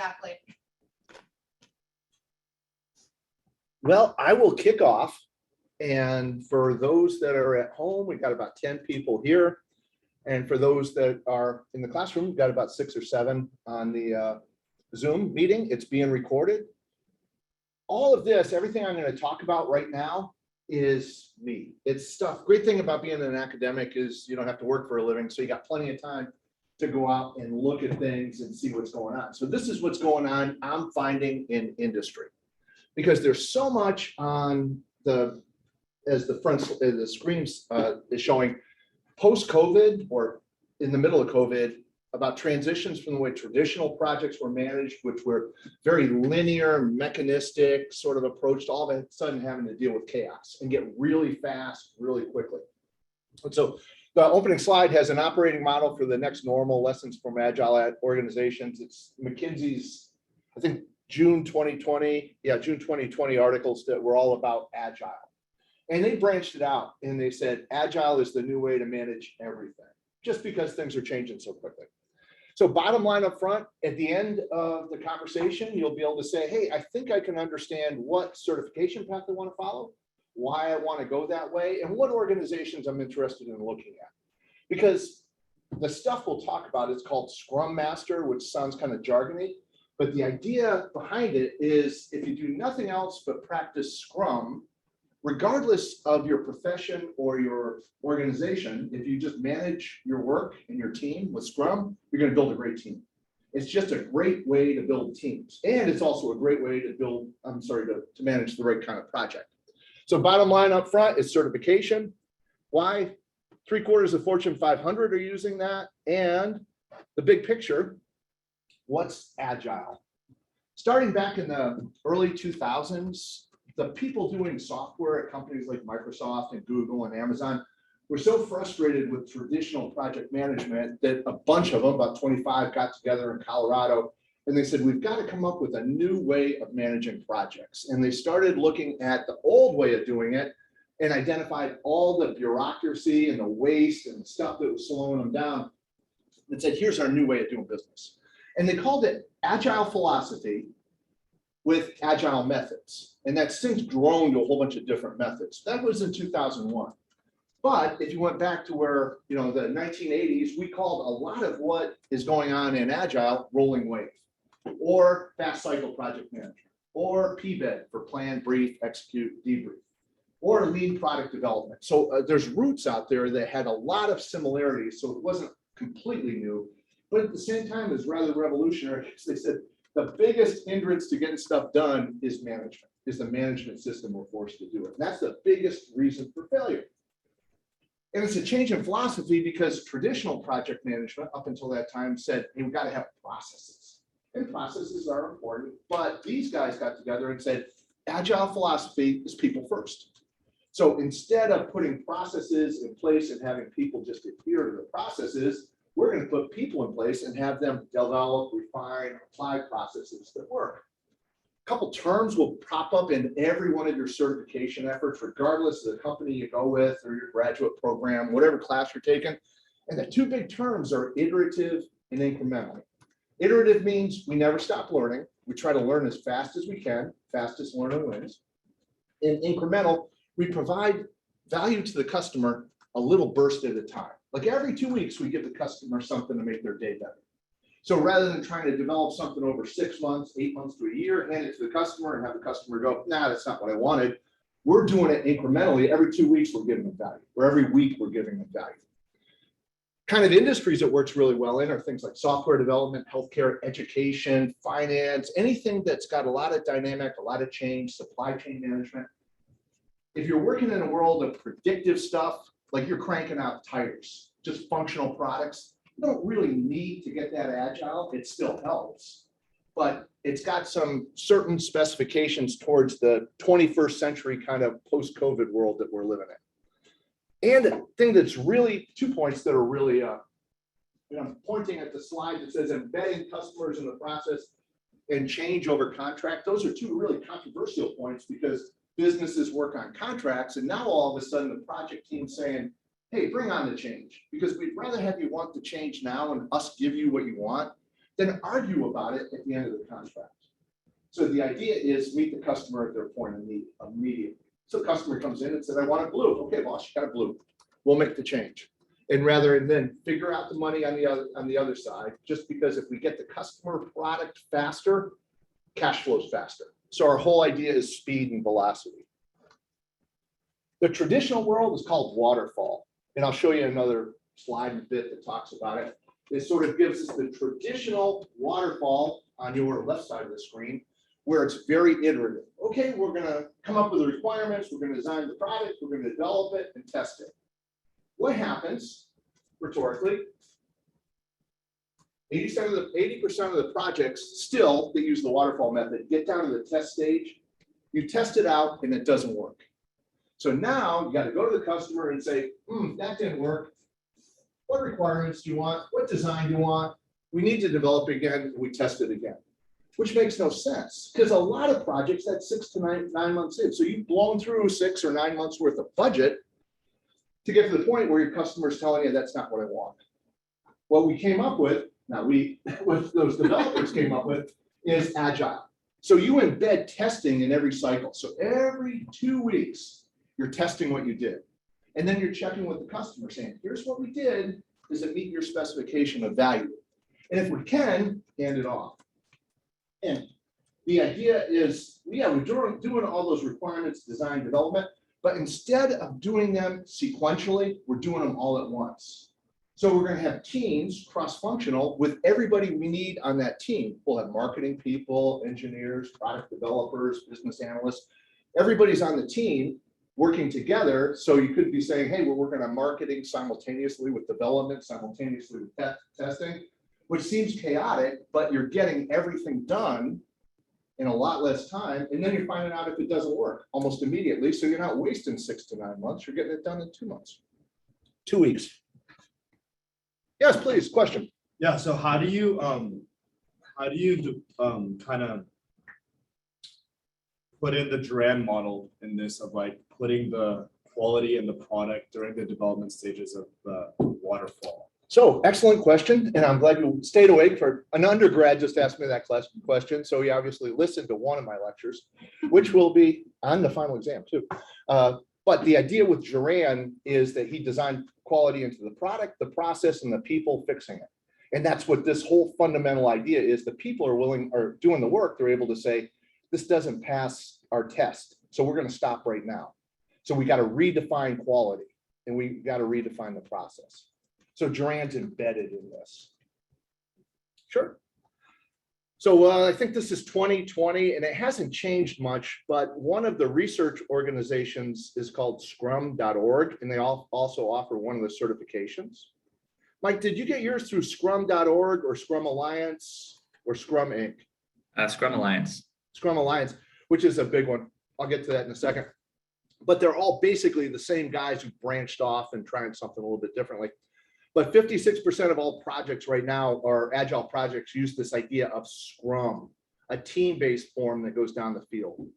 exactly? Well, I will kick off. And for those that are at home, we've got about 10 people here. And for those that are in the classroom, we've got about 6 or 7 on the Zoom meeting. It's being recorded. All of this, everything I'm going to talk about right now is me. It's stuff. Great thing about being an academic is you don't have to work for a living. So you got plenty of time to go out and look at things and see what's going on. So this is what's going on I'm finding in industry. Because there's so much on the, as the front, the screen is showing, post-COVID or in the middle of COVID, about transitions from the way traditional projects were managed, which were very linear, mechanistic sort of approach, to all of a sudden having to deal with chaos and get really fast, really quickly. And so the opening slide has an operating model for the next normal, lessons from agile organizations. It's McKinsey's, I think, June 2020 articles that were all about agile. And they branched it out and they said, agile is the new way to manage everything, just because things are changing so quickly. So bottom line up front, at the end of the conversation, you'll be able to say, hey, I think I can understand what certification path I want to follow, why I want to go that way, and what organizations I'm interested in looking at. Because the stuff we'll talk about is called Scrum Master, which sounds kind of jargony, but the idea behind it is if you do nothing else but practice Scrum, regardless of your profession or your organization, if you just manage your work and your team with Scrum, you're going to build a great team. It's just a great way to build teams. And it's also a great way to build, to manage the right kind of project. So bottom line up front is certification. Why? 3/4 of Fortune 500 are using that. And the big picture, what's agile? Starting back in the early 2000s, the people doing software at companies like Microsoft and Google and Amazon were so frustrated with traditional project management that a bunch of them, about 25, got together in Colorado and they said, we've got to come up with a new way of managing projects. And they started looking at the old way of doing it and identified all the bureaucracy and the waste and the stuff that was slowing them down and said, here's our new way of doing business. And they called it agile philosophy with agile methods. And that's since grown to a whole bunch of different methods. That was in 2001. But if you went back to where, the 1980s, we called a lot of what is going on in agile rolling wave, or fast cycle project management, or PBED for plan, brief, execute, debrief, or lean product development. So there's roots out there that had a lot of similarities. So it wasn't completely new, but at the same time, it's rather revolutionary because they said, the biggest hindrance to getting stuff done is management, is the management system we're forced to do it. And that's the biggest reason for failure. And it's a change in philosophy because traditional project management up until that time said, hey, we've got to have processes. And processes are important, but these guys got together and said, agile philosophy is people first. So instead of putting processes in place and having people just adhere to the processes, we're going to put people in place and have them develop, refine, apply processes that work. A couple terms will pop up in every one of your certification efforts, regardless of the company you go with or your graduate program, whatever class you're taking. And the two big terms are iterative and incremental. Iterative means we never stop learning. We try to learn as fast as we can. Fastest learner wins. And incremental, we provide value to the customer a little burst at a time. Like every 2 weeks, we give the customer something to make their day better. So rather than trying to develop something over 6 months, 8 months to a year, hand it to the customer and have the customer go, nah, that's not what I wanted. We're doing it incrementally. Every 2 weeks, we're giving them value, or every week we're giving them value. Kind of industries it works really well in are things like software development, healthcare, education, finance, anything that's got a lot of dynamic, a lot of change, supply chain management. If you're working in a world of predictive stuff, like you're cranking out tires, just functional products, you don't really need to get that agile. It still helps, but it's got some certain specifications towards the 21st century kind of post-COVID world that we're living in. And the thing that's really 2 points that are really, I'm pointing at the slide that says embedding customers in the process and change over contract. Those are two really controversial points because businesses work on contracts, and now all of a sudden the project team's saying, hey, bring on the change, because we'd rather have you want the change now and us give you what you want then argue about it at the end of the contract. So the idea is meet the customer at their point of need immediately. So the customer comes in and says, I want a blue. Okay, boss, you got a blue. We'll make the change. And rather than figure out the money on the other side, just because if we get the customer product faster, cash flows faster. So our whole idea is speed and velocity. The traditional world is called waterfall. And I'll show you another slide in a bit that talks about it. It sort of gives us the traditional waterfall on your left side of the screen, where it's very iterative. Okay, we're gonna come up with the requirements, we're gonna design the product, we're gonna develop it and test it. What happens, rhetorically, 80% of the projects still that use the waterfall method get down to the test stage, you test it out and it doesn't work. So now you got to go to the customer and say, that didn't work. What requirements do you want? What design do you want? We need to develop it again. We test it again, which makes no sense because a lot of projects that's 6 to 9 months in. So you've blown through 6 or 9 months worth of budget to get to the point where your customer is telling you that's not what I want. What we came up with, what those developers came up with is agile. So you embed testing in every cycle. So every 2 weeks, you're testing what you did. And then you're checking with the customer saying, here's what we did. Does it meet your specification of value? And if we can, hand it off. And the idea is, we're doing all those requirements, design, development, but instead of doing them sequentially, we're doing them all at once. So we're going to have teams, cross-functional, with everybody we need on that team. We'll have marketing people, engineers, product developers, business analysts. Everybody's on the team working together. So you could be saying, hey, we're working on marketing simultaneously with development, simultaneously with testing, which seems chaotic, but you're getting everything done in a lot less time. And then you're finding out if it doesn't work almost immediately. So you're not wasting 6 to 9 months. You're getting it done in 2 months, 2 weeks. Yes, please, question. Yeah, so how do you kind of put in the Nazarene model in this of like putting the quality in the product during the development stages of the waterfall? So excellent question. And I'm glad you stayed awake for an undergrad just asked me that question. So he obviously listened to one of my lectures, which will be on the final exam too. But the idea with Nazarene is that he designed quality into the product, the process, and the people fixing it. And that's what this whole fundamental idea is. The people are doing the work. They're able to say, this doesn't pass our test. So we're going to stop right now. So we got to redefine quality and we got to redefine the process. So Nazarene's embedded in this. Sure. So I think this is 2020 and it hasn't changed much, but one of the research organizations is called Scrum.org, and they also offer one of the certifications. Mike, did you get yours through Scrum.org or Scrum Alliance or Scrum Inc? Scrum Alliance. Scrum Alliance, which is a big one. I'll get to that in a second. But they're all basically the same guys who branched off and tried something a little bit differently. But 56% of all projects right now, or agile projects, use this idea of Scrum, a team-based form that goes down the field.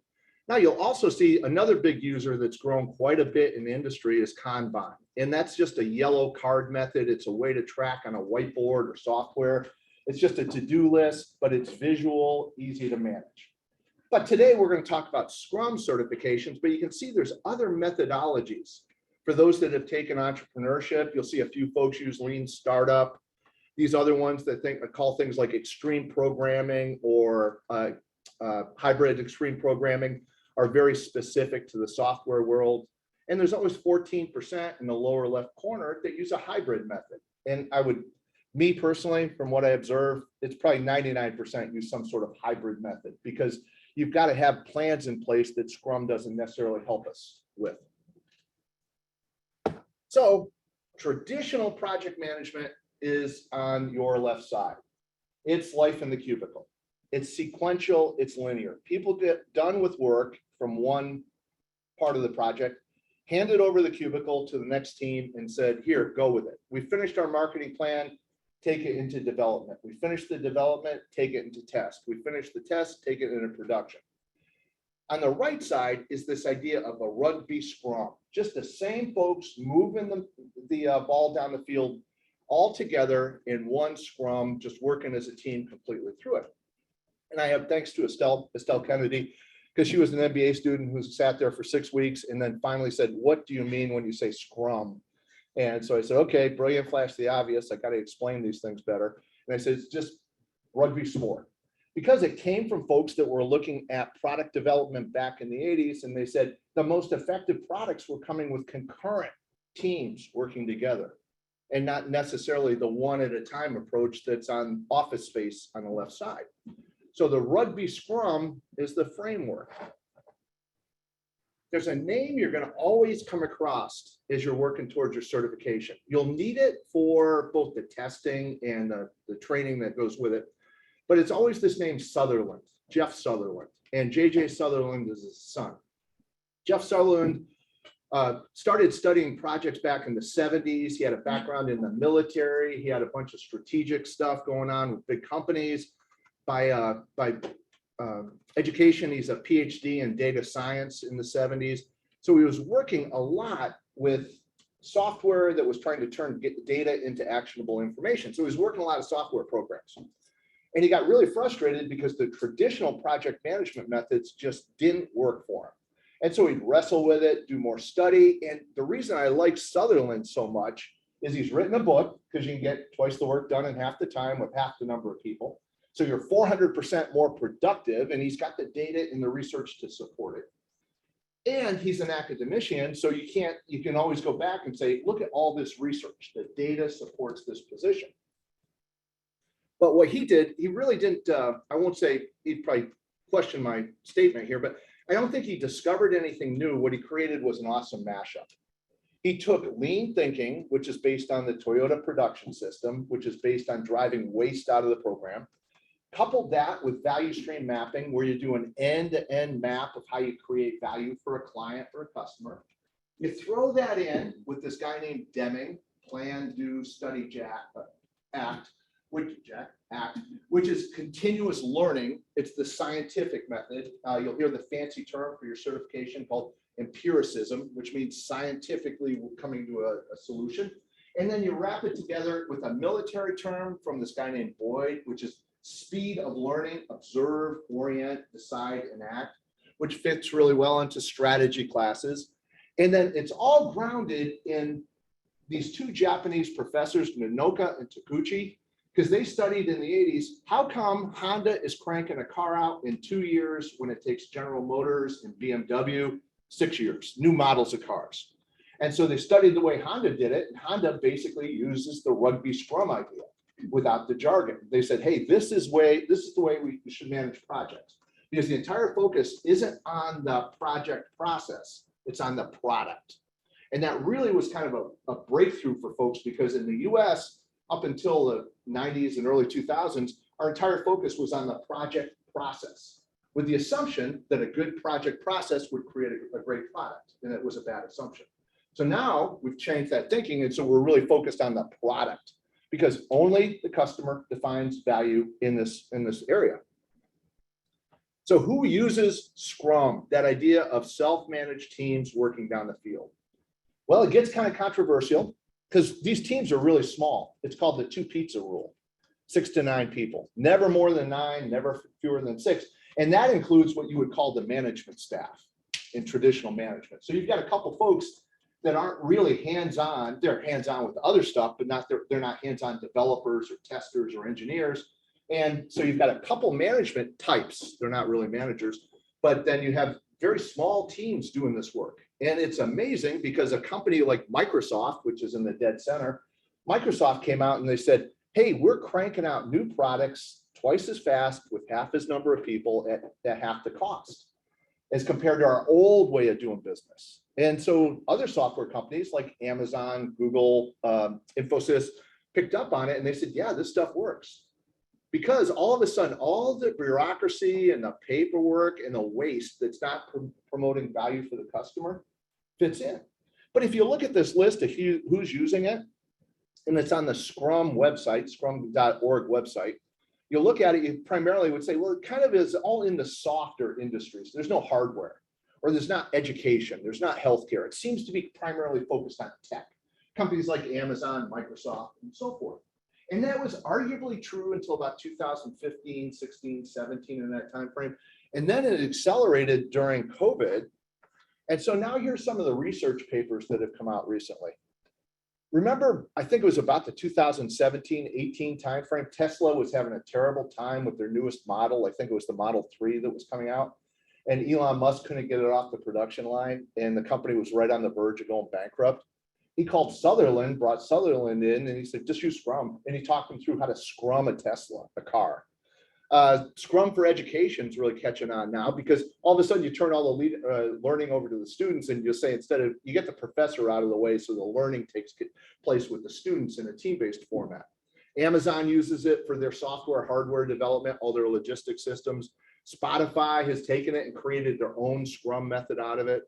Now you'll also see another big user that's grown quite a bit in the industry is Kanban. And that's just a yellow card method. It's a way to track on a whiteboard or software. It's just a to-do list, but it's visual, easy to manage. But today we're going to talk about Scrum certifications, but you can see there's other methodologies. For those that have taken entrepreneurship, you'll see a few folks use Lean Startup. These other ones that call things like extreme programming or hybrid extreme programming are very specific to the software world. And there's always 14% in the lower left corner that use a hybrid method. And me personally, from what I observe, it's probably 99% use some sort of hybrid method because you've got to have plans in place that Scrum doesn't necessarily help us with. So traditional project management is on your left side. It's life in the cubicle. It's sequential, it's linear. People get done with work from one part of the project, hand it over the cubicle to the next team and said, here, go with it. We finished our marketing plan, take it into development. We finished the development, take it into test. We finished the test, take it into production. On the right side is this idea of a rugby scrum, just the same folks moving the ball down the field all together in one scrum, just working as a team completely through it. And I have thanks to Estelle Kennedy, because she was an MBA student who sat there for 6 weeks and then finally said, what do you mean when you say scrum? And so I said, okay, brilliant, flash the obvious. I got to explain these things better. And I said, it's just rugby sport. Because it came from folks that were looking at product development back in the 80s, and they said the most effective products were coming with concurrent teams working together, and not necessarily the one at a time approach that's on Office Space on the left side. So the rugby scrum is the framework. There's a name you're going to always come across as you're working towards your certification. You'll need it for both the testing and the training that goes with it. But it's always this name Sutherland, Jeff Sutherland. And JJ Sutherland is his son. Jeff Sutherland started studying projects back in the 70s. He had a background in the military. He had a bunch of strategic stuff going on with big companies. By education, he's a PhD in data science in the 70s. So he was working a lot with software that was trying to turn data into actionable information. So he was working a lot of software programs. And he got really frustrated because the traditional project management methods just didn't work for him. And so he'd wrestle with it, do more study. And the reason I like Sutherland so much is he's written a book, because you can get twice the work done in half the time with half the number of people. So you're 400% more productive, and he's got the data and the research to support it. And he's an academician, so you can always go back and say, look at all this research. The data supports this position. But what he did, he really didn't, I won't say, he'd probably question my statement here, but I don't think he discovered anything new. What he created was an awesome mashup. He took lean thinking, which is based on the Toyota production system, which is based on driving waste out of the program. Coupled that with value stream mapping, where you do an end-to-end map of how you create value for a client or a customer. You throw that in with this guy named Deming, plan, do, study, act, which is continuous learning. It's the scientific method. You'll hear the fancy term for your certification called empiricism, which means scientifically coming to a solution. And then you wrap it together with a military term from this guy named Boyne, which is speed of learning, observe, orient, decide, and act, which fits really well into strategy classes. And then it's all grounded in these two Japanese professors, Nanoka and Takuchi, because they studied in the 80s, how come Honda is cranking a car out in 2 years when it takes General Motors and BMW 6 years, new models of cars. And so they studied the way Honda did it, and Honda basically uses the rugby scrum idea without the jargon. They said, hey, this is the way we should manage projects, because the entire focus isn't on the project process, it's on the product. And that really was kind of a breakthrough for folks, because in the US, up until the 90s and early 2000s, our entire focus was on the project process, with the assumption that a good project process would create a great product, and it was a bad assumption. So now we've changed that thinking, and so we're really focused on the product, because only the customer defines value in this area. So who uses Scrum, that idea of self-managed teams working down the field? Well, it gets kind of controversial, because these teams are really small. It's called the 2 pizza rule, 6 to 9 people, never more than 9, never fewer than 6. And that includes what you would call the management staff in traditional management. So you've got a couple folks that aren't really hands-on. They're hands-on with other stuff, but they're not hands-on developers or testers or engineers. And so you've got a couple management types. They're not really managers, but then you have very small teams doing this work. And it's amazing, because a company like Microsoft, which is in the dead center, Microsoft came out and they said, hey, we're cranking out new products twice as fast with half as number of people at half the cost as compared to our old way of doing business. And so other software companies like Amazon, Google, Infosys picked up on it, and they said, yeah, this stuff works. Because all of a sudden, all the bureaucracy and the paperwork and the waste that's not promoting value for the customer fits in. But if you look at this list of who's using it, and it's on the Scrum website, scrum.org website, you'll look at it, you primarily would say, well, it kind of is all in the softer industries. There's no hardware, or there's not education, there's not healthcare. It seems to be primarily focused on tech. companies like Amazon, Microsoft, and so forth. And that was arguably true until about 2015, 16, 17 in that time frame. And then it accelerated during COVID. And so now here's some of the research papers that have come out recently. Remember, I think it was about the 2017-18 timeframe. Tesla was having a terrible time with their newest model. I think it was the Model 3 that was coming out. And Elon Musk couldn't get it off the production line. And the company was right on the verge of going bankrupt. He called Sutherland, brought Sutherland in, and he said, just use Scrum. And he talked him through how to scrum a Tesla, a car. Scrum for education is really catching on now, because all of a sudden you turn all the learning over to the students, and you'll say, instead of, you get the professor out of the way so the learning takes place with the students in a team-based format. Amazon uses it for their software, hardware development, all their logistics systems. Spotify has taken it and created their own Scrum method out of it.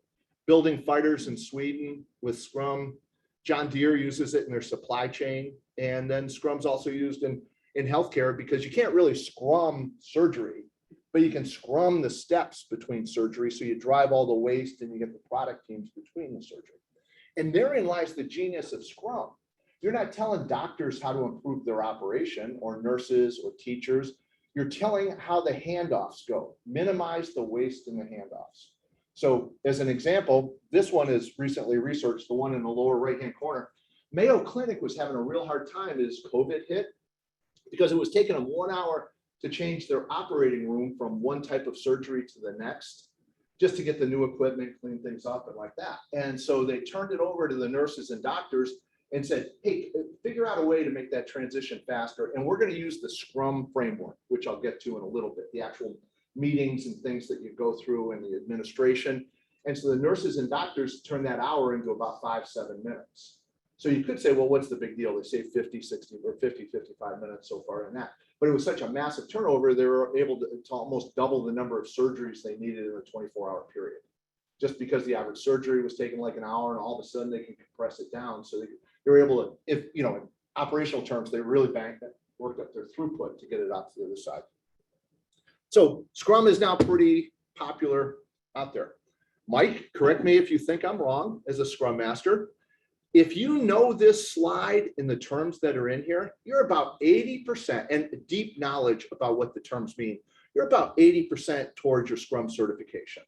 Building fighters in Sweden with Scrum. John Deere uses it in their supply chain. And then Scrum's also used in healthcare, because you can't really scrum surgery, but you can scrum the steps between surgery. So you drive all the waste and you get the product teams between the surgery. And therein lies the genius of Scrum. You're not telling doctors how to improve their operation, or nurses or teachers. You're telling how the handoffs go, minimize the waste in the handoffs. So as an example, this one is recently researched, the one in the lower right-hand corner. Mayo Clinic was having a real hard time as COVID hit, because it was taking them 1 hour to change their operating room from one type of surgery to the next, just to get the new equipment, clean things up and like that. And so they turned it over to the nurses and doctors and said, hey, figure out a way to make that transition faster. And we're going to use the Scrum framework, which I'll get to in a little bit, the actual meetings and things that you go through and the administration. And so the nurses and doctors turned that hour into about 5-7 minutes. So you could say, well, what's the big deal? They saved 50, 60, or 50, 55 minutes so far in that. But it was such a massive turnover, they were able to almost double the number of surgeries they needed in a 24-hour period. Just because the average surgery was taking like an hour, and all of a sudden they can compress it down. So they were able to, if you know, in operational terms, they really worked up their throughput to get it out to the other side. So Scrum is now pretty popular out there. Mike, correct me if you think I'm wrong as a Scrum Master. If you know this slide in the terms that are in here, you're about 80%, and deep knowledge about what the terms mean, you're about 80% towards your Scrum certification.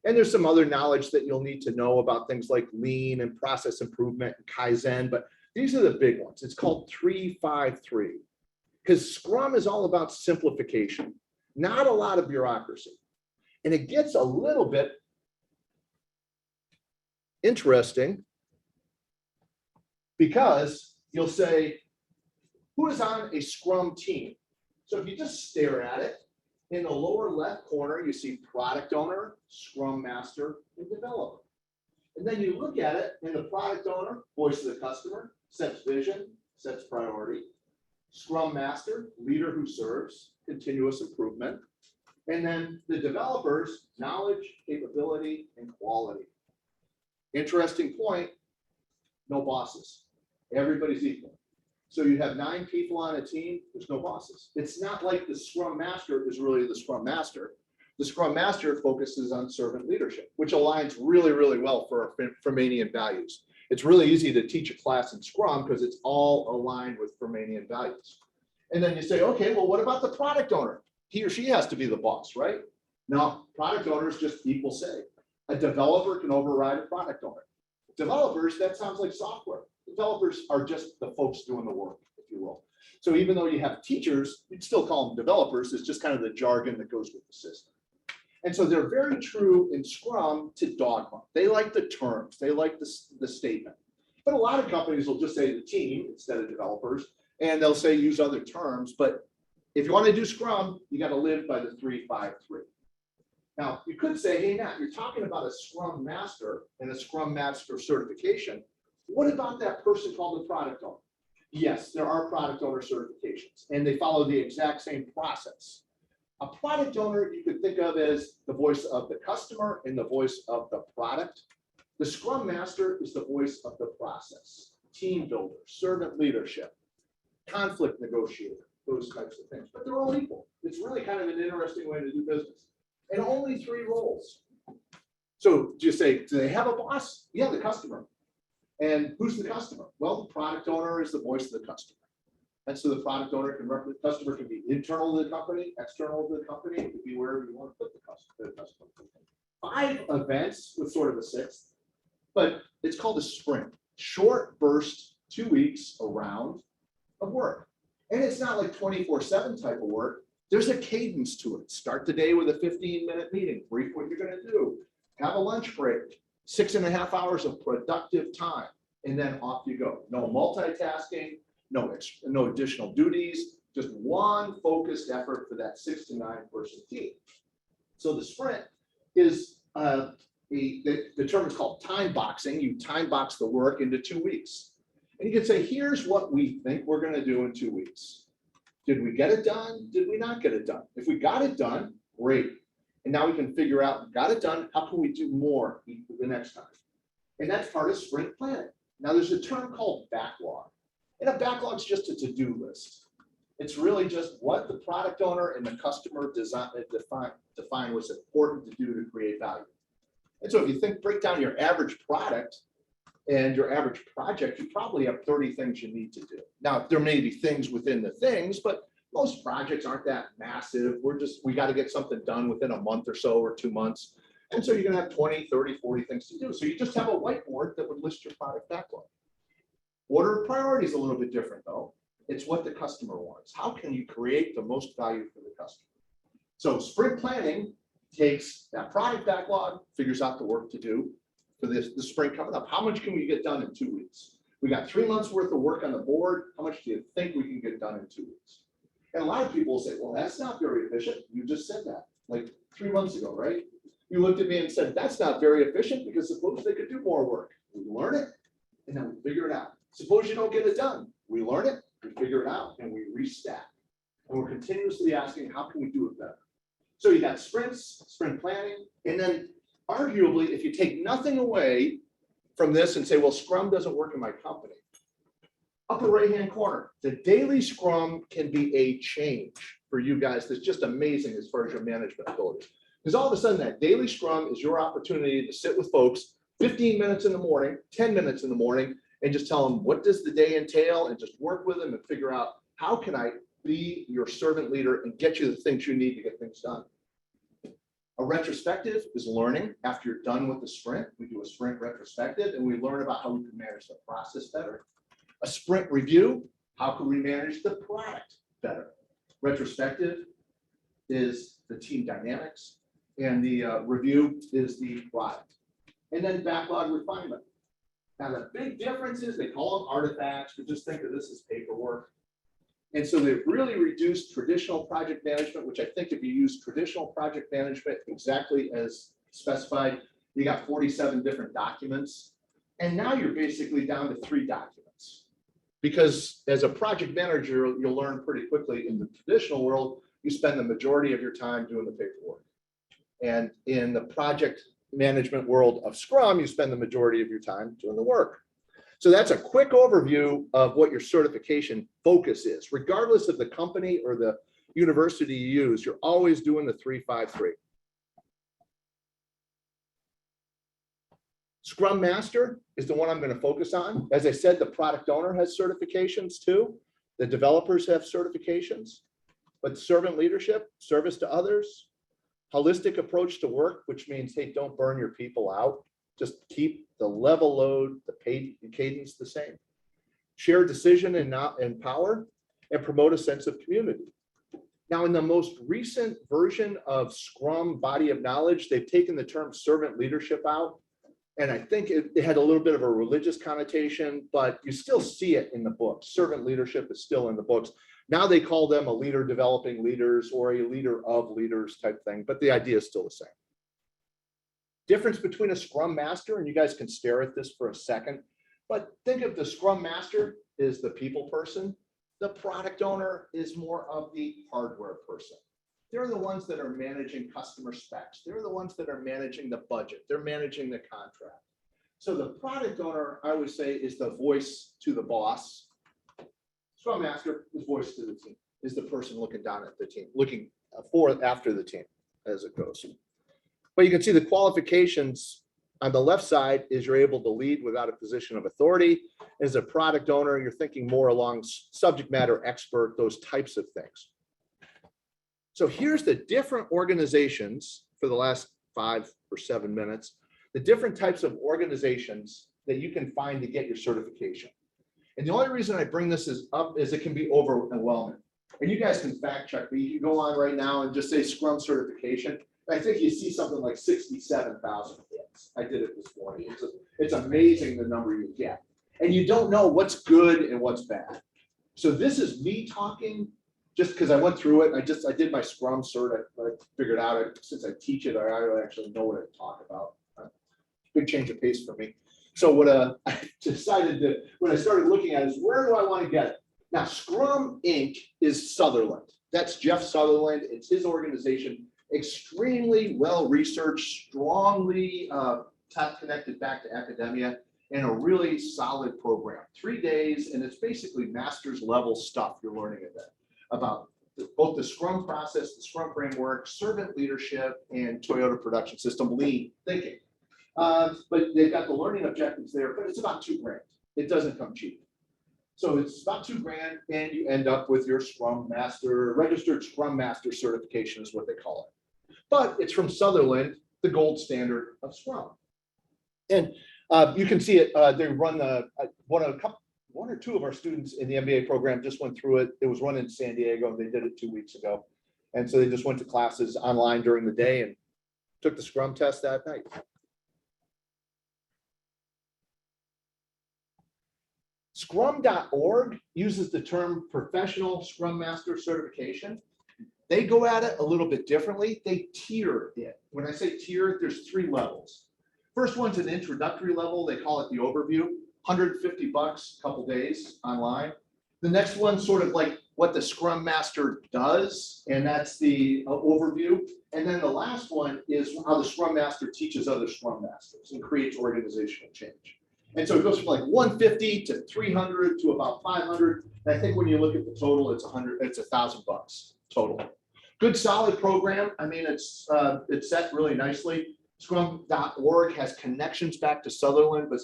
And there's some other knowledge that you'll need to know about things like lean and process improvement and Kaizen, but these are the big ones. It's called 3-5-3, because Scrum is all about simplification, not a lot of bureaucracy. And it gets a little bit interesting, because you'll say, who is on a Scrum team? So if you just stare at it, in the lower left corner, you see product owner, Scrum master, and developer. And then you look at it, and the product owner, voice of the customer, sets vision, sets priority. Scrum master, leader who serves, continuous improvement. And then the developers, knowledge, capability, and quality. Interesting point, no bosses. Everybody's equal. So you have 9 people on a team, there's no bosses. It's not like the Scrum Master is really the Scrum Master. The Scrum Master focuses on servant leadership, which aligns really, really well for our Furmanian values. It's really easy to teach a class in Scrum because it's all aligned with Furmanian values. And then you say, okay, well, what about the product owner? He or she has to be the boss, right? No, product owner is just equal say. A developer can override a product owner. Developers, that sounds like software. Developers are just the folks doing the work, if you will. So even though you have teachers, you'd still call them developers. It's just kind of the jargon that goes with the system. And so they're very true in Scrum to dogma. They like the terms, they like the statement. But a lot of companies will just say the team instead of developers, and they'll say use other terms. But if you want to do Scrum, you got to live by the 3-5-3. Now, you could say, hey, Matt, you're talking about a Scrum Master and a Scrum Master certification. What about that person called the product owner? Yes, there are product owner certifications, and they follow the exact same process. A product owner you could think of as the voice of the customer and the voice of the product. The Scrum Master is the voice of the process, team builder, servant leadership, conflict negotiator, those types of things. But they're all equal. It's really kind of an interesting way to do business. And only 3 roles. So do you say, do they have a boss? Yeah, the customer. And who's the customer? Well, the product owner is the voice of the customer. And so the product owner can represent, the customer can be internal to the company, external to the company, it could be wherever you want to put the customer. 5 events with sort of a 6th, but it's called a sprint. Short burst, 2 weeks, a round of work. And it's not like 24/7 type of work. There's a cadence to it. Start the day with a 15-minute meeting, brief what you're going to do, have a lunch break, 6.5 hours of productive time, and then off you go. No multitasking, no additional duties, just one focused effort for that 6 to 9 person team. So the sprint is the term is called time boxing. You time box the work into 2 weeks. And you can say, here's what we think we're going to do in 2 weeks. Did we get it done? Did we not get it done? If we got it done, great. And now we can figure out, got it done, how can we do more the next time? And that's part of sprint planning. Now there's a term called backlog. And a backlog is just a to-do list. It's really just what the product owner and the customer define what's important to do to create value. And so if you break down your average product and your average project, you probably have 30 things you need to do. Now, there may be things within the things, but most projects aren't that massive. We got to get something done within a month or so or 2 months. And so you're going to have 20, 30, 40 things to do. So you just have a whiteboard that would list your product backlog. Order of priority is a little bit different though. It's what the customer wants. How can you create the most value for the customer? So sprint planning takes that product backlog, figures out the work to do for the sprint coming up. How much can we get done in 2 weeks? We got 3 months worth of work on the board. How much do you think we can get done in 2 weeks? And a lot of people will say, well, that's not very efficient. You just said that like 3 months ago, right? You looked at me and said, that's not very efficient because suppose they could do more work. We learn it and then we figure it out. Suppose you don't get it done. We learn it, we figure it out, and we restack. And we're continuously asking, how can we do it better? So you got sprints, sprint planning, and then arguably, if you take nothing away from this and say, well, Scrum doesn't work in my company. Upper right-hand corner, the daily Scrum can be a change for you guys that's just amazing as far as your management ability. Because all of a sudden, that daily Scrum is your opportunity to sit with folks 15 minutes in the morning, 10 minutes in the morning, and just tell them, what does the day entail, and just work with them and figure out, how can I be your servant leader and get you the things you need to get things done. A retrospective is learning after you're done with the sprint. We do a sprint retrospective and we learn about how we can manage the process better. A sprint review, how can we manage the product better? Retrospective is the team dynamics and the review is the product. And then backlog refinement. Now the big difference is they call them artifacts, but just think of this as paperwork. And so they've really reduced traditional project management, which I think if you use traditional project management exactly as specified, you got 47 different documents. And now you're basically down to 3 documents. Because as a project manager, you'll learn pretty quickly in the traditional world, you spend the majority of your time doing the paperwork. And in the project management world of Scrum, you spend the majority of your time doing the work. So that's a quick overview of what your certification focus is. Regardless of the company or the university you use, you're always doing the 3-5-3. Scrum Master is the one I'm going to focus on. As I said, the product owner has certifications too. The developers have certifications. But servant leadership, service to others, holistic approach to work, which means, hey, don't burn your people out. Just keep the level load, the cadence the same. Share decision and power, and promote a sense of community. Now, in the most recent version of Scrum Body of Knowledge, they've taken the term servant leadership out. And I think it had a little bit of a religious connotation, but you still see it in the books. Servant leadership is still in the books. Now they call them a leader developing leaders or a leader of leaders type thing, but the idea is still the same. Difference between a Scrum Master, and you guys can stare at this for a second, but think of the Scrum Master is the people person. The product owner is more of the hardware person. They're the ones that are managing customer specs. They're the ones that are managing the budget. They're managing the contract. So the product owner, I would say, is the voice to the boss. Scrum Master is voice to the team, is the person looking down at the team, looking after the team as it goes. But you can see the qualifications On the left side is you're able to lead without a position of authority. As a product owner, you're thinking more along subject matter expert, those types of things. So here's the different organizations for the last 5 or 7 minutes, the different types of organizations that you can find to get your certification. And the only reason I bring this up is it can be overwhelming. And you guys can fact check me. You can go on right now and just say Scrum certification. I think you see something like 67,000 hits. I did it this morning. It's amazing the number you get. And you don't know what's good and what's bad. So this is me talking just because I went through it. I did my Scrum cert. I figured out since I teach it, I actually know what I talk about. Big change of pace for me. So what I decided to, when I started looking at it, is where do I want to get it? Now, Scrum Inc. is Sutherland. That's Jeff Sutherland. It's his organization. Extremely well researched, strongly connected back to academia, and a really solid program. 3 days, and it's basically master's level stuff you're learning about both the Scrum process, the Scrum framework, servant leadership, and Toyota production system, lean thinking. But they've got the learning objectives there, but it's about $2 grand. It doesn't come cheap. So it's about $2 grand, and you end up with your Scrum Master, registered Scrum Master certification is what they call it. But it's from Sutherland, the gold standard of Scrum. And you can see it, they run one or two of our students in the MBA program just went through it. It was run in San Diego. They did it 2 weeks ago. And so they just went to classes online during the day and took the Scrum test that night. Scrum.org uses the term professional Scrum Master certification. They go at it a little bit differently. They tier it. When I say tier, there's 3 levels. First one's an introductory level. They call it the overview, $150, a couple days online. The next one's sort of like what the Scrum Master does, and that's the overview. And then the last one is how the Scrum Master teaches other Scrum Masters and creates organizational change. And so it goes from like 150 to 300 to about 500. And I think when you look at the total, it's $1,000 total. Good solid program. I mean, it's set really nicely. Scrum.org has connections back to Sutherland, but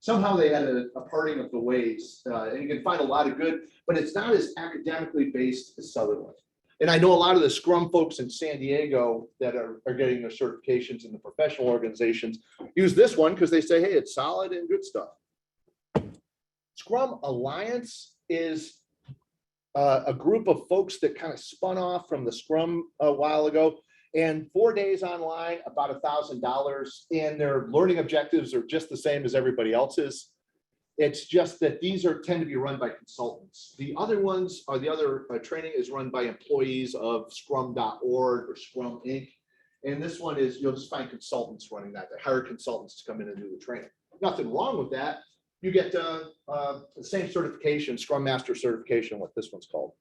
somehow they had a parting of the ways. And you can find a lot of good, but it's not as academically based as Sutherland. And I know a lot of the Scrum folks in San Diego that are getting their certifications in the professional organizations use this one because they say, hey, it's solid and good stuff. Scrum Alliance is a group of folks that kind of spun off from the Scrum a while ago, and 4 days online, about $1,000, and their learning objectives are just the same as everybody else's. It's just that these tend to be run by consultants. The other ones are training is run by employees of Scrum.org or Scrum Inc. And this one is, you'll just find consultants running that. They hire consultants to come in and do the training. Nothing wrong with that. You get the same certification, Scrum Master certification, what this one's called.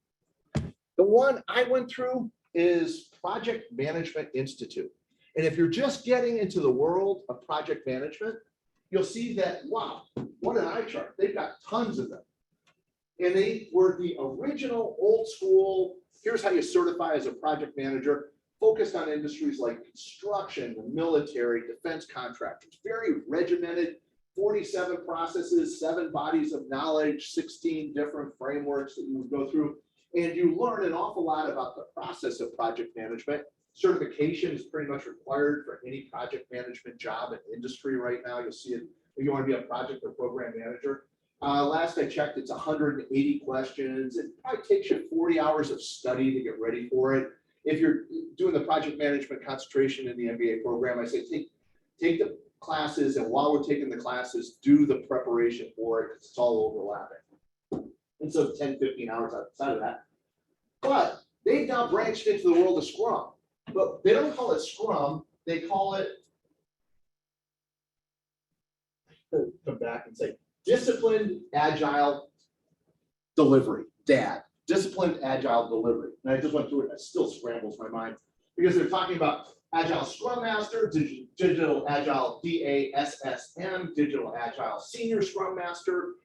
The one I went through is Project Management Institute. And if you're just getting into the world of project management, you'll see that, wow, what an eye chart. They've got tons of them. And they were the original old school, here's how you certify as a project manager, focused on industries like construction, the military, defense contractors, very regimented, 47 processes, 7 bodies of knowledge, 16 different frameworks that you would go through. And you learn an awful lot about the process of project management. Certification is pretty much required for any project management job in industry right now. You'll see it if you want to be a project or program manager. Last I checked, it's 180 questions. It probably takes you 40 hours of study to get ready for it. If you're doing the project management concentration in the MBA program, I say take the classes, and while we're taking the classes, do the preparation for it because it's all overlapping. And so 10, 15 hours outside of that. But they've now branched into the world of Scrum. But they don't call it Scrum, they call it, come back and say, Disciplined Agile Delivery, DAD, Disciplined Agile Delivery. And I just went through it, and it still scrambles my mind because they're talking about Agile Scrum Master, Digital Agile DASSM, Digital Agile Senior Scrum Master,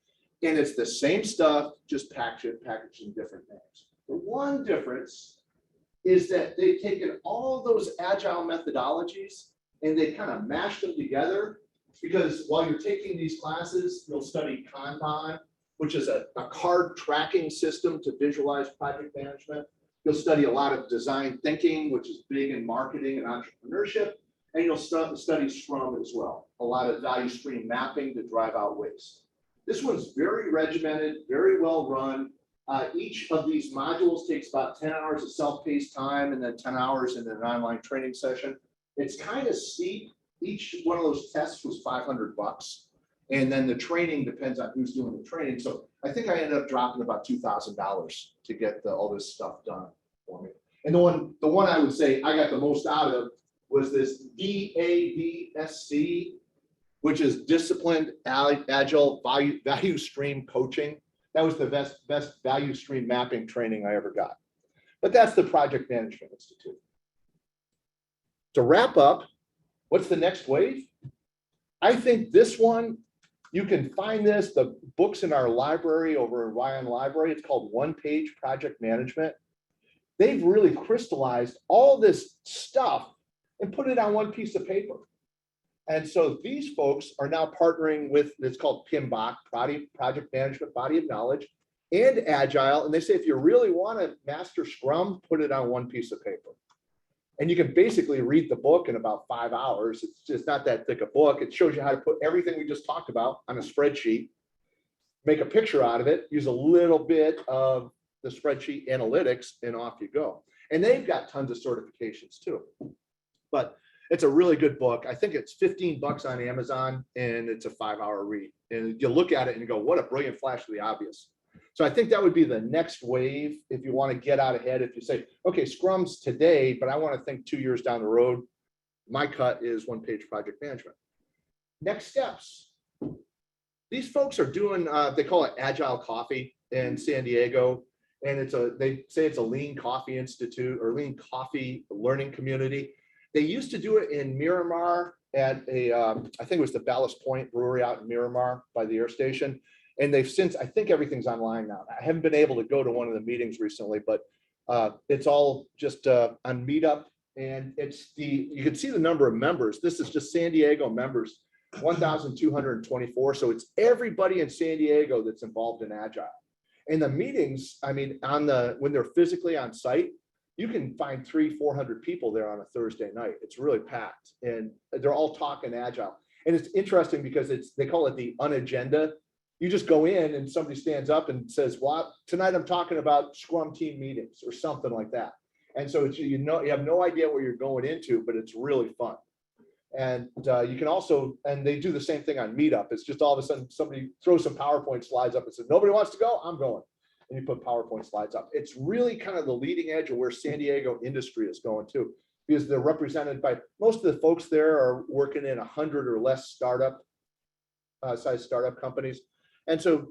and it's the same stuff, just packaged in different names. The one difference is that they've taken all those agile methodologies and they kind of mashed them together because while you're taking these classes, you'll study Kanban, which is a card tracking system to visualize project management. You'll study a lot of design thinking, which is big in marketing and entrepreneurship. And you'll study Scrum as well. A lot of value stream mapping to drive out waste. This one's very regimented, very well run. Each of these modules takes about 10 hours of self-paced time and then 10 hours in an online training session. It's kind of steep. Each one of those tests was $500. And then the training depends on who's doing the training. So I think I ended up dropping about $2,000 to get all this stuff done for me. And the one I would say I got the most out of was this DAVSC, which is Disciplined Agile Value Stream Coaching. That was the best value stream mapping training I ever got. But that's the Project Management Institute. To wrap up, what's the next wave? I think this one, you can find this, the books in our library over at Ryan Library. It's called One Page Project Management. They've really crystallized all this stuff and put it on one piece of paper. And so these folks are now partnering with, it's called PMBOK, Project Management Body of Knowledge, and Agile. And they say, if you really want to master Scrum, put it on one piece of paper. And you can basically read the book in about 5 hours. It's just not that thick a book. It shows you how to put everything we just talked about on a spreadsheet, make a picture out of it, use a little bit of the spreadsheet analytics, and off you go. And they've got tons of certifications too. But it's a really good book. I think it's $15 on Amazon, and it's a 5-hour read. And you look at it and you go, what a brilliant flash of the obvious. So I think that would be the next wave if you want to get out ahead. If you say, okay, Scrum's today, but I want to think 2 years down the road, my cut is One Page Project Management. Next steps. These folks are doing, they call it Agile Coffee in San Diego. And they say it's a lean coffee institute or lean coffee learning community. They used to do it in Miramar at I think it was the Ballast Point Brewery out in Miramar by the air station. And they've since, I think everything's online now. I haven't been able to go to one of the meetings recently, but it's all just on Meetup. And you can see the number of members. This is just San Diego members, 1,224. So it's everybody in San Diego that's involved in Agile. And the meetings, I mean, when they're physically on site, you can find 300-400 people there on a Thursday night. It's really packed, and they're all talking Agile. And it's interesting because they call it the unagenda. You just go in and somebody stands up and says, well, tonight I'm talking about Scrum team meetings or something like that. And so you have no idea what you're going into, but it's really fun. And you can also, and they do the same thing on Meetup. It's just all of a sudden somebody throws some PowerPoint slides up and says, nobody wants to go, I'm going. And you put PowerPoint slides up. It's really kind of the leading edge of where San Diego industry is going to, because they're represented by, most of the folks there are working in 100 or less size startup companies. And so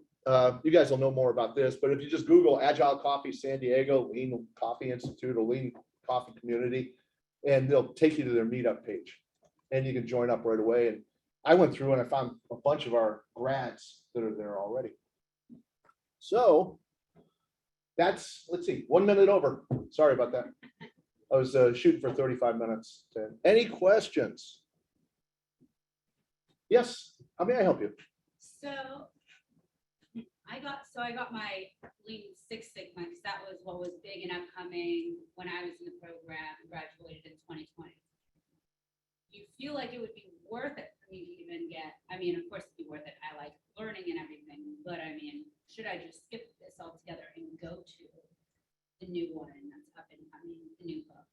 you guys will know more about this, but if you just Google Agile Coffee San Diego, Lean Coffee Institute, or Lean Coffee Community, and they'll take you to their Meetup page. And you can join up right away. And I went through and I found a bunch of our grads that are there already. So that's, let's see, 1 minute over. Sorry about that. I was shooting for 35 minutes. Any questions? Yes, how may I help you? So I got my Lean Six Sigma because that was what was big and upcoming when I was in the program and graduated in 2020. Do you feel like it would be worth it for me to even get, I mean, of course it'd be worth it. I like learning and everything, but I mean, should I just skip this altogether and go to the new one that's up and coming, the new book?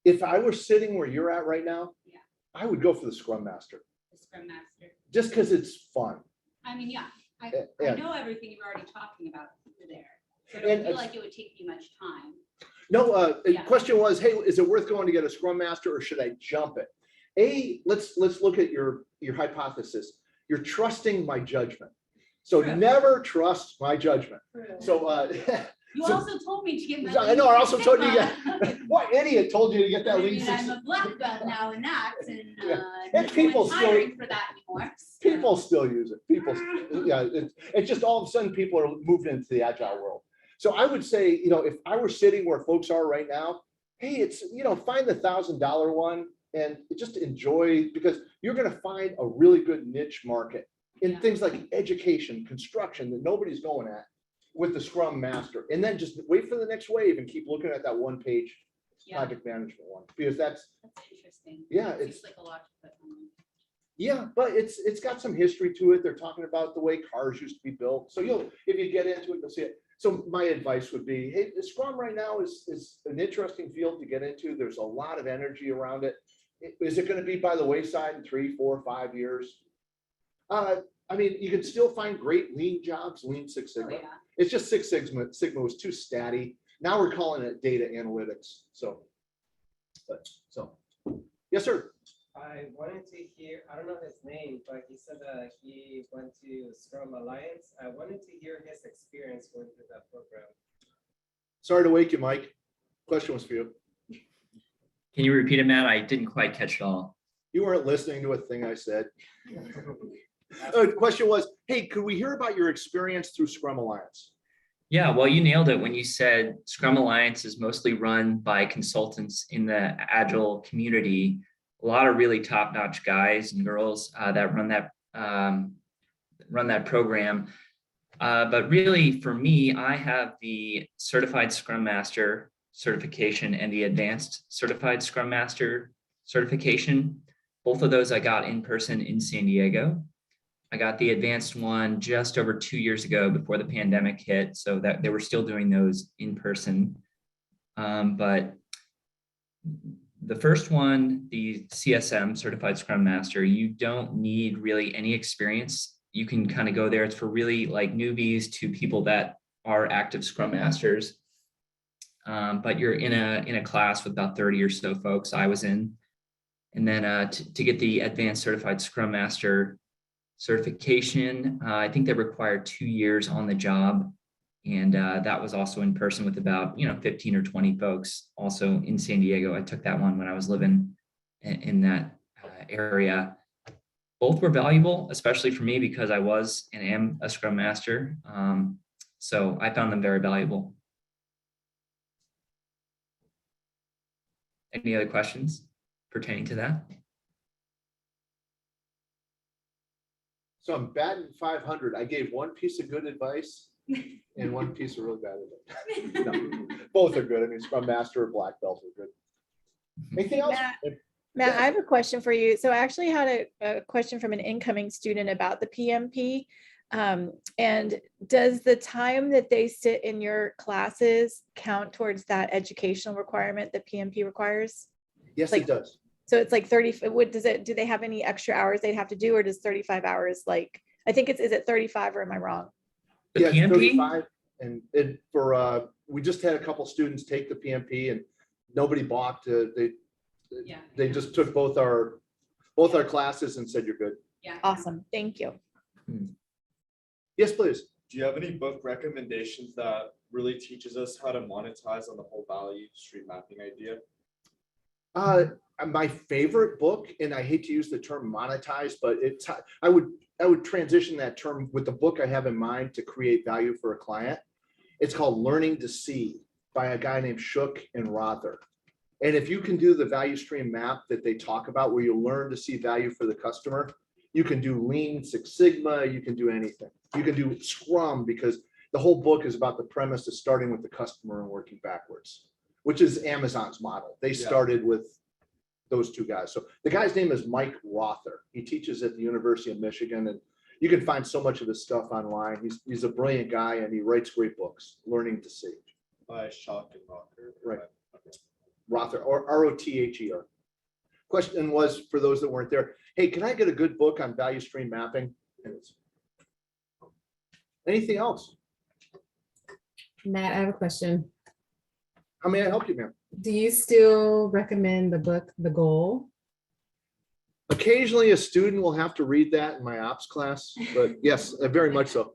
If I were sitting where you're at right now, Yeah. I would go for the Scrum Master. The Scrum Master. Just because it's fun. I mean, yeah, I And- know everything you're already talking about there. So I And don't feel like it would take me much time. No, the Yeah. question was, hey, is it worth going to get a Scrum Master or should I jump it? Let's look at your hypothesis. You're trusting my judgment. So True. never trust my judgment. True. So You so- also told me to get my. I know, I also told you, Sigma. what idiot told you to get that I Lean mean, Six? I'm a black belt now in that, and Yeah. And no people one's still- hiring for that anymore. so. People still use it. Yeah, it's just all of a sudden people are moving into the Agile world. So I would say, if I were sitting where folks are right now, hey, it's, find the $1,000 one and just enjoy, because you're going to find a really good niche market in Yeah. things like education, construction that nobody's going at with the Scrum Master. And then just wait for the next wave and keep looking at that one page Yeah, project management one, because that's, that's interesting. yeah, Seems it's, like a lot to put on. yeah, but it's got some history to it. They're talking about the way cars used to be built. So if you get into it, you'll see it. So my advice would be, hey, the Scrum right now is an interesting field to get into. There's a lot of energy around it. Is it going to be by the wayside in 3, 4, 5 years? I mean, you can still find great lean jobs, Lean Six Oh, Sigma. yeah. It's just Sigma was too statty. Now we're calling it data analytics. So, yes, sir. I wanted to hear, I don't know his name, but he said that he went to Scrum Alliance. I wanted to hear his experience going through that program. Sorry to wake you, Mike. Question was for you. Can you repeat it, Matt? I didn't quite catch it all. You weren't listening to a thing I said. The question was, hey, could we hear about your experience through Scrum Alliance? Yeah, well, you nailed it when you said Scrum Alliance is mostly run by consultants in the Agile community. A lot of really top-notch guys and girls that run that program. But really, for me, I have the Certified Scrum Master certification and the Advanced Certified Scrum Master certification. Both of those I got in person in San Diego. I got the advanced one just over 2 years ago before the pandemic hit, so that they were still doing those in person. But the first one, the CSM, Certified Scrum Master, you don't need really any experience. You can kind of go there. It's for really like newbies to people that are active Scrum Masters. But you're in a class with about 30 or so folks I was in. And then to get the Advanced Certified Scrum Master certification, I think they required 2 years on the job. And that was also in person with about 15 or 20 folks also in San Diego. I took that one when I was living in that area. Both were valuable, especially for me because I was and am a Scrum Master. So I found them very valuable. Any other questions pertaining to that? So I'm batting 500. I gave one piece of good advice and one piece of really bad advice. No, both are good. I mean, Scrum Master or Black Belt are good. Anything else? Matt, I have a question for you. So I actually had a question from an incoming student about the PMP. And does the time that they sit in your classes count towards that educational requirement that PMP requires? Yes, Like- it does. So it's like 30, do they have any extra hours they'd have to do, or does 35 hours, like, I think is it 35 or am I wrong? The Yeah, it's PMP? 35, and we just had a couple students take the PMP and nobody balked. Yeah. They just took both our classes and said, you're good. Yeah. Awesome, thank you. Yes, please. Do you have any book recommendations that really teaches us how to monetize on the whole value stream mapping idea? My favorite book, and I hate to use the term monetize, but I would transition that term with the book I have in mind to create value for a client. It's called Learning to See by a guy named Shook and Rother. And if you can do the value stream map that they talk about, where you learn to see value for the customer, you can do Lean Six Sigma, you can do anything. You can do Scrum, because the whole book is about the premise of starting with the customer and working backwards, which is Amazon's model. They started with those two guys. So the guy's name is Mike Rother. He teaches at the University of Michigan, and you can find so much of his stuff online. He's a brilliant guy, and he writes great books. Learning to See. By Shock and Rocker. Right. Okay. Rother, or Rother. Question was, for those that weren't there, hey, can I get a good book on value stream mapping? Anything else? Matt, I have a question. How may I help you, ma'am? Do you still recommend the book, The Goal? Occasionally, a student will have to read that in my ops class, but yes, very much so.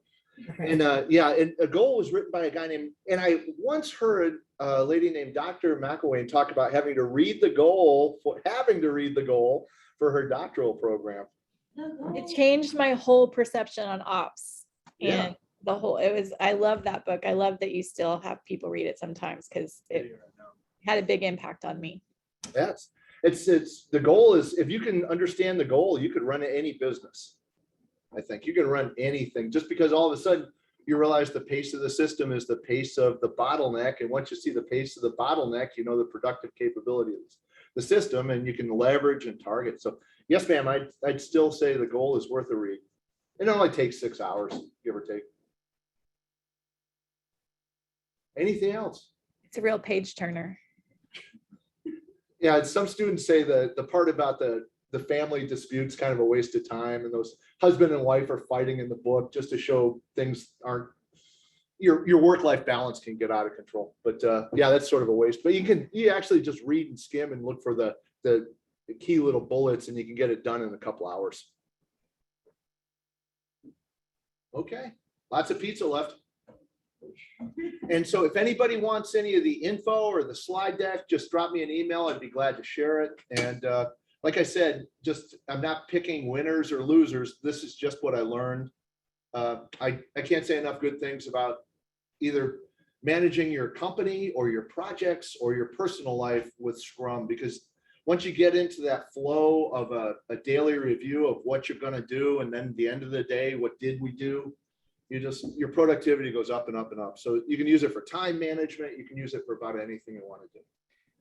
Okay. And and A Goal was written by a guy named, and I once heard a lady named Dr. McElwain talk about having to read the goal for her doctoral program. It changed my whole perception on ops. Yeah. And I love that book. I love that you still have people read it sometimes, because it had a big impact on me. Yes. the goal is, if you can understand the goal, you could run any business. I think you can run anything, just because all of a sudden you realize the pace of the system is the pace of the bottleneck. And once you see the pace of the bottleneck, you know the productive capability of the system, and you can leverage and target. So yes, ma'am, I'd still say the goal is worth a read. It only takes 6 hours, give or take. Anything else? It's a real page turner. Yeah, some students say that the part about the family disputes kind of a waste of time, and those husband and wife are fighting in the book just to show things aren't, your work-life balance can get out of control. But yeah, that's sort of a waste. But you actually just read and skim and look for the key little bullets, and you can get it done in a couple hours. Okay, lots of pizza left. And so if anybody wants any of the info or the slide deck, just drop me an email. I'd be glad to share it. And like I said, I'm not picking winners or losers. This is just what I learned. I can't say enough good things about either managing your company or your projects or your personal life with Scrum, because once you get into that flow of a daily review of what you're going to do, and then the end of the day, what did we do? Your productivity goes up and up and up. So you can use it for time management. You can use it for about anything you want to do.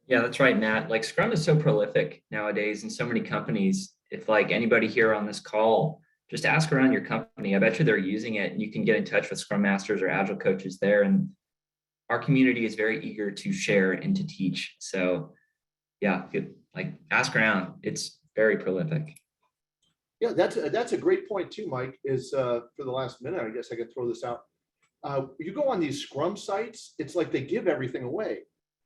Yeah, that's right, Matt. Like Scrum is so prolific nowadays in so many companies. If like anybody here on this call, just ask around your company. I bet you they're using it, and you can get in touch with Scrum Masters or Agile coaches there. And our community is very eager to share and to teach. So yeah, like ask around. It's very prolific. Yeah, that's a great point too, Mike, is for the last minute, I guess I could throw this out. You go on these Scrum sites, it's like they give everything away.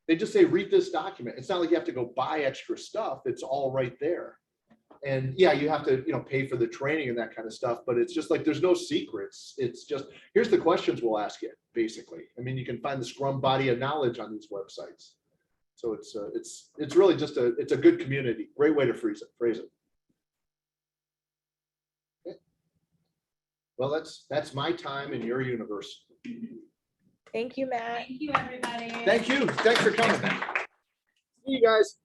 They just say, read this document. It's not like you have to go buy extra stuff. It's all right there. And yeah, you have to, pay for the training and that kind of stuff, but it's just like, there's no secrets. It's just, here's the questions we'll ask you, basically. I mean, you can find the Scrum body of knowledge on these websites. So it's really just it's a good community. Great way to phrase it. Well, that's my time in your universe. Thank you, Matt. Thank you, everybody. Thank you. Thanks for coming. Thanks, Matt. See you guys.